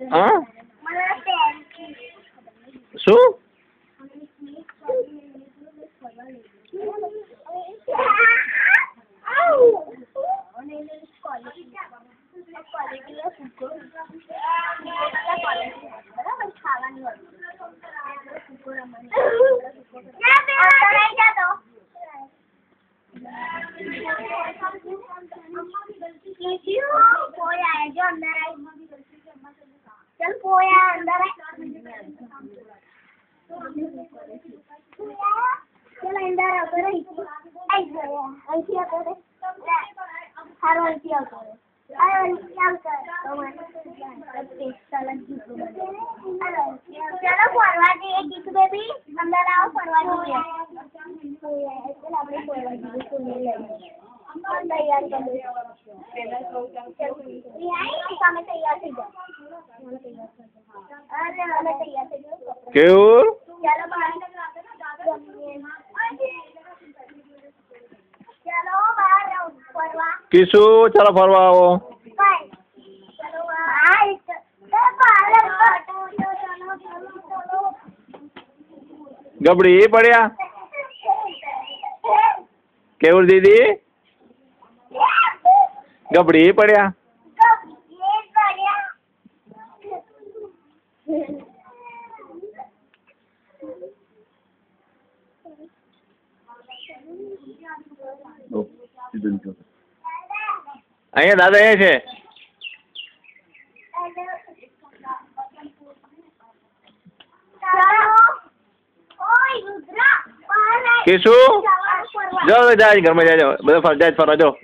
હા શું चल पोया अंदर चल अंदर अगर आई गया ऐसी अगर हर ऐसी अगर अरे क्या कर तो मैंने चलो फरवा दिए गीत बेबी अंदर आओ फरवा दिए चल अपने फरवा दिए सुनने लगे तैयार कर लो તમે તૈયાર થઈ જાઓ અરે અમે તૈયાર થઈ જાઓ કેવું ચાલો બહાર ચાલો બહાર ફરવા કિશુ ચાલો ફરવા આવો ચાલો બહાર ગબડી પડ્યા કેવું દીદી ગબડી પડ્યા અહીંયા દાદા અહીંયા છે કિશુ જાઓ જાય ઘરમાં જાય બધા જાય ફરવા જાઓ